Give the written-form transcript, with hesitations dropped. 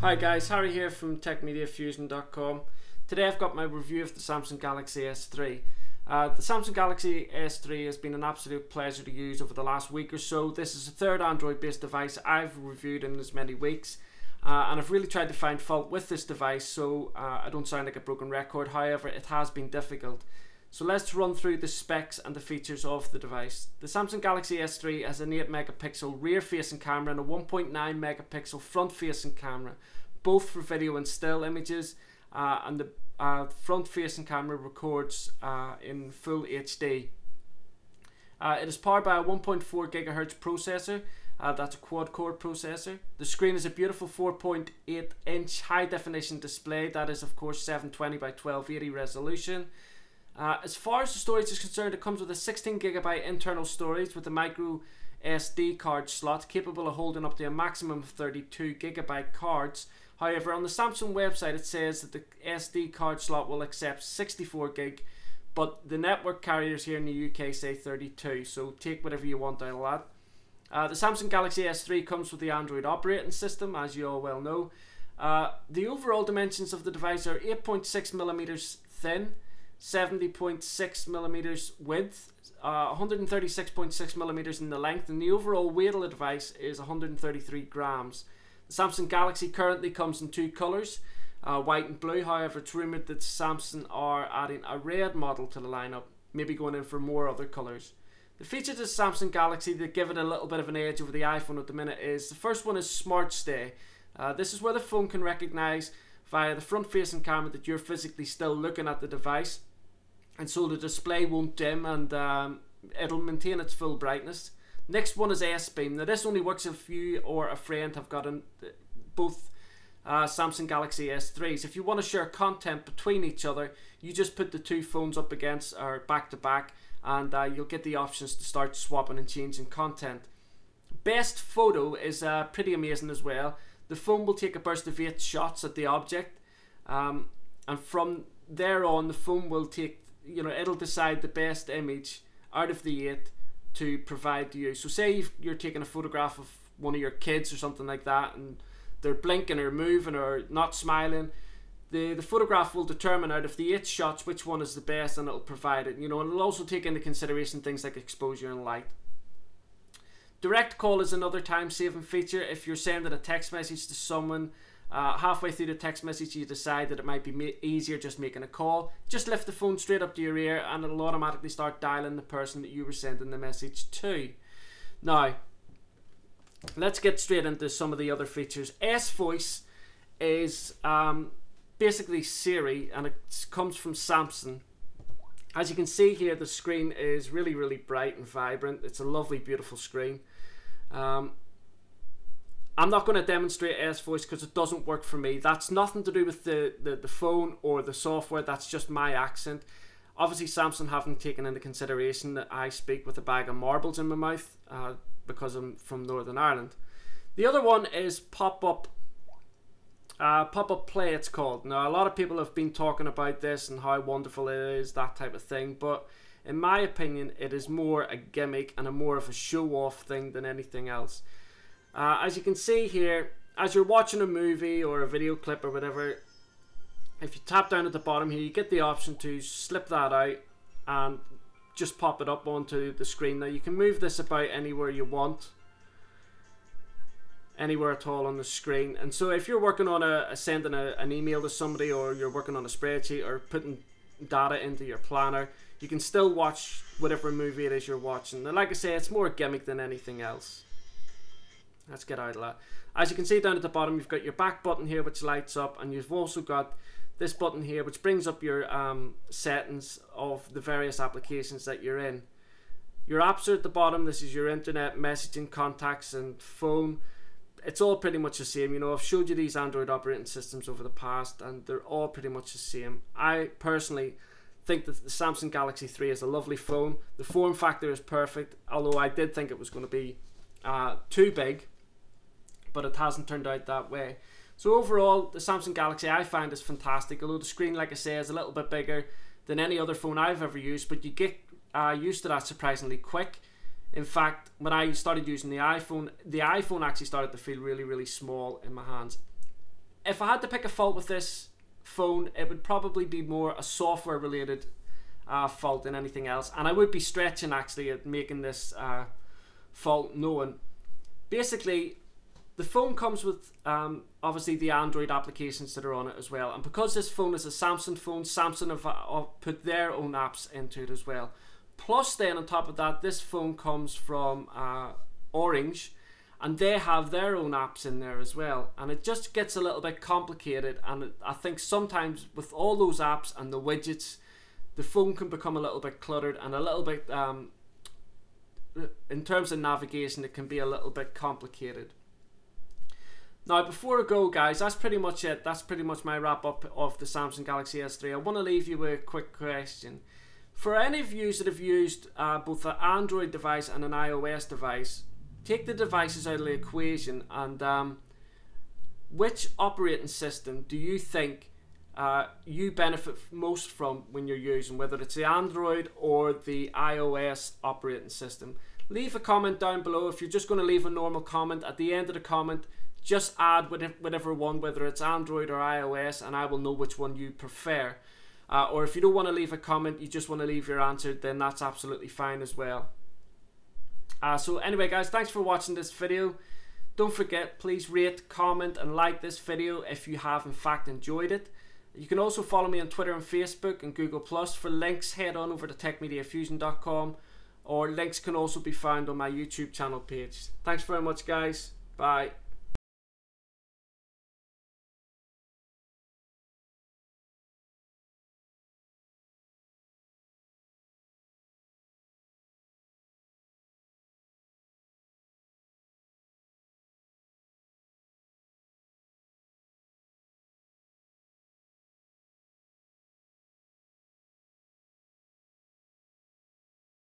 Hi guys, Harry here from TechMediaFusion.com. Today I've got my review of the Samsung Galaxy S3. The Samsung Galaxy S3 has been an absolute pleasure to use over the last week or so. This is the third Android-based device I've reviewed in as many weeks. And I've really tried to find fault with this device so I don't sound like a broken record. However, it has been difficult. So let's run through the specs and the features of the device. The Samsung Galaxy S3 has an 8 megapixel rear facing camera and a 1.9 megapixel front facing camera, both for video and still images, and the front facing camera records in full HD. It is powered by a 1.4 GHz processor. That's a quad-core processor. The screen is a beautiful 4.8 inch high definition display. That is of course 720 by 1280 resolution. As far as the storage is concerned, it comes with a 16GB internal storage with a micro SD card slot capable of holding up to a maximum of 32GB cards. However, on the Samsung website it says that the SD card slot will accept 64GB, but the network carriers here in the UK say 32, so take whatever you want out of that. The Samsung Galaxy S3 comes with the Android operating system, as you all well know. The overall dimensions of the device are 8.6mm thin, 70.6mm width, 136.6mm in the length, and the overall weight of the device is 133 grams. The Samsung Galaxy currently comes in two colours, white and blue. However, it's rumoured that Samsung are adding a red model to the lineup, maybe going in for more other colours. The features of the Samsung Galaxy that give it a little bit of an edge over the iPhone at the minute is, the first one is Smart Stay. This is where the phone can recognise via the front facing camera that you're physically still looking at the device, and so the display won't dim and it'll maintain its full brightness. Next one is S-Beam. Now this only works if you or a friend have got both Samsung Galaxy S3s. If you want to share content between each other, you just put the two phones up against or back to back, and you'll get the options to start swapping and changing content. Best photo is pretty amazing as well. The phone will take a burst of 8 shots at the object, and from there on the phone will take, it'll decide the best image out of the 8 to provide to you. So say you're taking a photograph of one of your kids or something like that, and they're blinking or moving or not smiling, the photograph will determine out of the 8 shots which one is the best, and it'll provide it. And it'll also take into consideration things like exposure and light. Direct call is another time-saving feature. If you're sending a text message to someone, halfway through the text message you decide that it might be easier just making a call, just lift the phone straight up to your ear and it'll automatically start dialing the person that you were sending the message to. Now, let's get straight into some of the other features. S-Voice is basically Siri, and it comes from Samsung. As you can see here, the screen is really, really bright and vibrant. It's a lovely, beautiful screen. I'm not going to demonstrate S-Voice because it doesn't work for me. That's nothing to do with the phone or the software. That's just my accent. Obviously, Samsung haven't taken into consideration that I speak with a bag of marbles in my mouth because I'm from Northern Ireland. The other one is Pop-Up Play, it's called. Now, a lot of people have been talking about this and how wonderful it is, that type of thing, but in my opinion, it is more a gimmick and more of a show-off thing than anything else. As you can see here, as you're watching a movie or a video clip or whatever, if you tap down at the bottom here, you get the option to slip that out and just pop it up onto the screen. Now, you can move this about anywhere you want, anywhere at all on the screen. And so if you're working on sending an email to somebody, or you're working on a spreadsheet or putting data into your planner, you can still watch whatever movie it is you're watching. And like I say, it's more a gimmick than anything else. Let's get out of that. As you can see down at the bottom, you've got your back button here which lights up, and you've also got this button here which brings up your settings of the various applications that you're in. Your apps are at the bottom. This is your internet, messaging, contacts and phone. It's all pretty much the same. I've showed you these Android operating systems over the past and they're all pretty much the same. I personally think that the Samsung Galaxy 3 is a lovely phone. The form factor is perfect, although I did think it was going to be too big, but it hasn't turned out that way. So overall, the Samsung Galaxy I find is fantastic, although the screen, like I say, is a little bit bigger than any other phone I've ever used, but you get used to that surprisingly quick. In fact, when I started using the iPhone actually started to feel really, really small in my hands. if I had to pick a fault with this phone, it would probably be more a software related fault than anything else, and I would be stretching actually at making this fault known. Basically, the phone comes with obviously the Android applications that are on it as well, and because this phone is a Samsung phone, Samsung have put their own apps into it as well. Plus then on top of that, this phone comes from Orange, and they have their own apps in there as well, and it just gets a little bit complicated. And I think sometimes with all those apps and the widgets, the phone can become a little bit cluttered and a little bit in terms of navigation, it can be a little bit complicated. Now before I go, guys, that's pretty much it. That's pretty much my wrap up of the Samsung Galaxy S3. I want to leave you with a quick question. For any of you that have used both an Android device and an iOS device, take the devices out of the equation, and which operating system do you think you benefit most from when you're using, whether it's the Android or the iOS operating system? Leave a comment down below. If you're just going to leave a normal comment, at the end of the comment just add whatever one, whether it's Android or iOS, and I will know which one you prefer. Or if you don't want to leave a comment, you just want to leave your answer, then that's absolutely fine as well. So anyway, guys, thanks for watching this video. Don't forget, please rate, comment and like this video if you have in fact enjoyed it. You can also follow me on Twitter and Facebook and Google+. For links, head on over to techmediafusion.com, or links can also be found on my YouTube channel page. Thanks very much, guys. Bye.